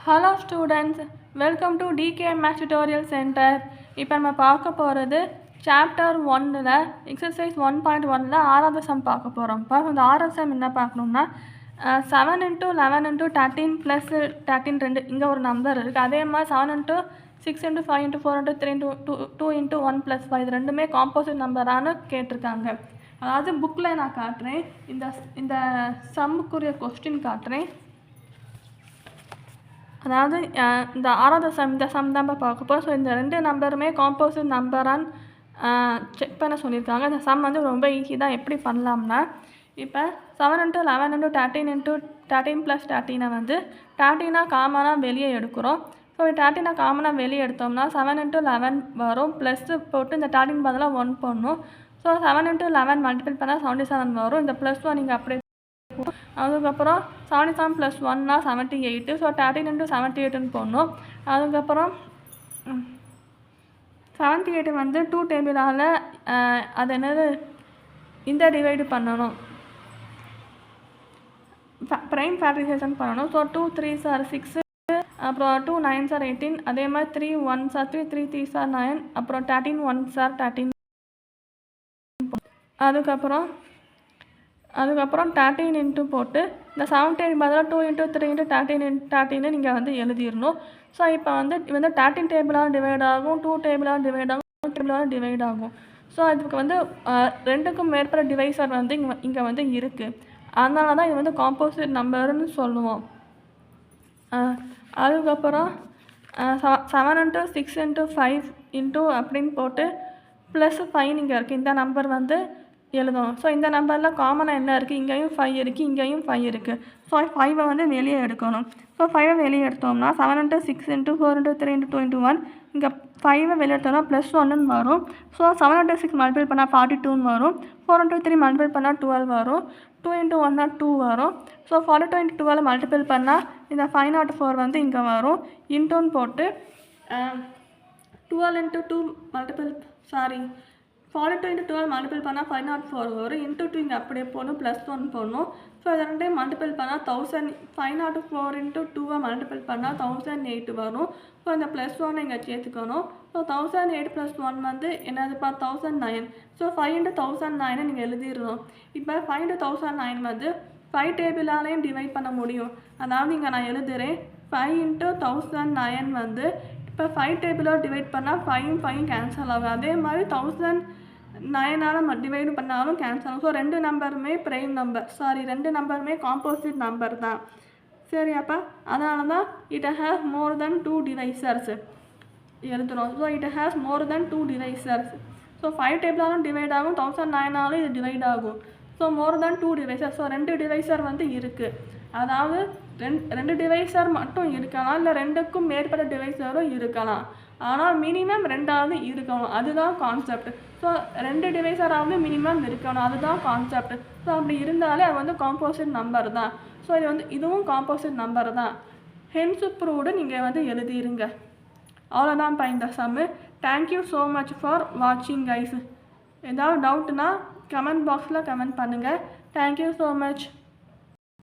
Hello students, welcome to DK Math Tutorial Center. இப்போ நம்ம பார்க்க போகிறது சாப்டர் 1ல் எக்ஸசைஸ் 1.1ல் ஆறாவது சம் பார்க்க போகிறோம். இப்போ இந்த ஆறாவது சம் என்ன பார்க்கணும்னா 7 × 11 × 13 + 13 2 இங்கே ஒரு நம்பர் இருக்குது. அதே மாதிரி 7 × 6 × 5 × 4 × 3 × 2 × 1 + 5 இது ரெண்டுமே காம்போசிட் நம்பரானு கேட்டிருக்காங்க. அதாவது புக்கில் நான் காட்டுறேன், இந்த சம்முக்குரிய கொஸ்டின் காட்டுறேன். அதாவது இந்த ஆறாவது சம் இந்த சம் தான் பார்க்க போகிறோம். ஸோ இந்த ரெண்டு நம்பருமே காம்போசிட் நம்பரான்னு செக் பண்ண சொல்லியிருக்காங்க. இந்த சம் வந்து ரொம்ப ஈஸி தான். எப்படி பண்ணலாம்னா, இப்போ 7 × 11 × 13 × 13 + 13 வந்து 13 காமனாக வெளியே எடுக்கிறோம். ஸோ 13 காமனாக வெளியே எடுத்தோம்னா 7 × 11 வரும். ப்ளஸ் போட்டு இந்த 13 பதிலாக 1 போடணும். ஸோ 7 × 11 மல்டிபிள் பண்ணால் 77 வரும். இந்த +1 நீங்கள் அப்படியே அதுக்கப்புறம் 77 + 1 78. ஸோ 13 × 78ன்னு போடணும். அதுக்கப்புறம் 78 வந்து 2 டேபிளால் அது என்னது இந்த டிவைடு பண்ணணும், ப்ரைம் ஃபேக்டரைசேஷன் பண்ணணும். ஸோ 2 3s are 6, அப்புறம் 2 9s are 18, அதே மாதிரி 3 1s are 3, 3 3s are 9, அப்புறம் 13 1s are 13. அதுக்கப்புறம் 13 இன்ட்டு போட்டு இந்த 78 பதிலாக 2 × 3 × 13 × 13 நீங்கள் வந்து எழுதிடணும். ஸோ இப்போ வந்து 13 டேபிளாக டிவைட் ஆகும், 2 டேபிளாக டிவைட் ஆகும், 2 டேபிளாக டிவைட் ஆகும். ஸோ அதுக்கு வந்து ரெண்டுக்கும் மேற்பட்ட டிவைசர் வந்து இங்கே வந்து இருக்குது. அதனால தான் இது வந்து காம்போசிட் நம்பர்னு சொல்லுவோம். அதுக்கப்புறம் 7 × 6 × 5 இன்ட்டு அப்படின்னு போட்டு +5 இங்கே இருக்குது. இந்த நம்பர் வந்து எழுதணும். ஸோ இந்த நம்பரில் காமனாக என்ன இருக்குது, இங்கேயும் 5 இருக்குது, இங்கேயும் 5 இருக்குது. ஸோ 5 வந்து வெளியே எடுக்கணும். ஸோ 5 வெளியே எடுத்தோம்னா 7 × 6 × 4 × 3 × 2 × 1 இங்கே 5 வெளியே எடுத்தோம்னா +1ன்னு வரும். ஸோ 7 × 6 மல்டிபிள் பண்ணால் 42ன்னு வரும். 4 × 3 மல்டிபிள் பண்ணால் 12 வரும். 2 × 1 2 வரும். ஸோ 42 × 12 மல்டிபிள் பண்ணால் இந்த 504 வந்து இங்கே வரும். இன்டோன்னு போட்டு 12 × 2 42 × 12 மல்டிபிள் பண்ணால் 504 வரும். இன்ட்டு 2 இங்கே அப்படியே போடணும், +1 போடணும். ஸோ இதை ரெண்டையும் மல்டிபிள் பண்ணால் 1000. 504 × 2 மல்டிபிள் பண்ணால் 1008 வரும். ஸோ இந்த +1 இங்கே சேர்த்துக்கணும். ஸோ 1008 + 1 வந்து என்னதுப்பா 1009. ஸோ 5 × 1009 நீங்கள் எழுதிடணும். இப்போ 5 × 1009 வந்து 5 டேபிளாலையும் டிவைட் பண்ண முடியும். அதாவது இங்கே நான் எழுதுகிறேன், 5 × 1009 வந்து இப்போ 5 டேபிளாக டிவைட் பண்ணால் 5 கேன்சல் ஆகும். அதே மாதிரி 1009ஆல் டிவைடு பண்ணாலும் கேன்சல் ஆகும். ஸோ ரெண்டு நம்பருமே ப்ரைம் நம்பர், ரெண்டு நம்பருமே காம்போசிட் நம்பர் தான். சரியாப்பா, அதனால தான் it has more than 2 divisors எழுதுகிறோம். So it has more than 2 divisors. So 5 டேபிளாலும் டிவைட் ஆகும், 1009ஆலும் இது டிவைட் ஆகும். So more than 2 divisor. So 2 divisor வந்து இருக்குது. அதாவது ரெண்டு டிவைசர் மட்டும் இருக்கலாம், இல்லை ரெண்டுக்கும் மேற்பட்ட டிவைசரும் இருக்கலாம். ஆனால் மினிமம் 2ஆவது இருக்கணும், அதுதான் கான்செப்ட். ஸோ 2 டிவைசராவது மினிமம் இருக்கணும், அதுதான் கான்செப்ட். ஸோ அப்படி இருந்தாலே அது வந்து காம்போசிட் நம்பர் தான். ஸோ இது வந்து இதுவும் காம்போசிட் நம்பர் தான். ஹென்ஸ் ப்ரூவ்டு நீங்கள் வந்து எழுதிருங்க. அவ்வளோதான்ப்பா இந்த சம்மு. தேங்க்யூ ஸோ மச் ஃபார் வாட்சிங் கைஸ். ஏதாவது டவுட்னா கமெண்ட் பாக்ஸில் கமெண்ட் பண்ணுங்கள். Thank you so much.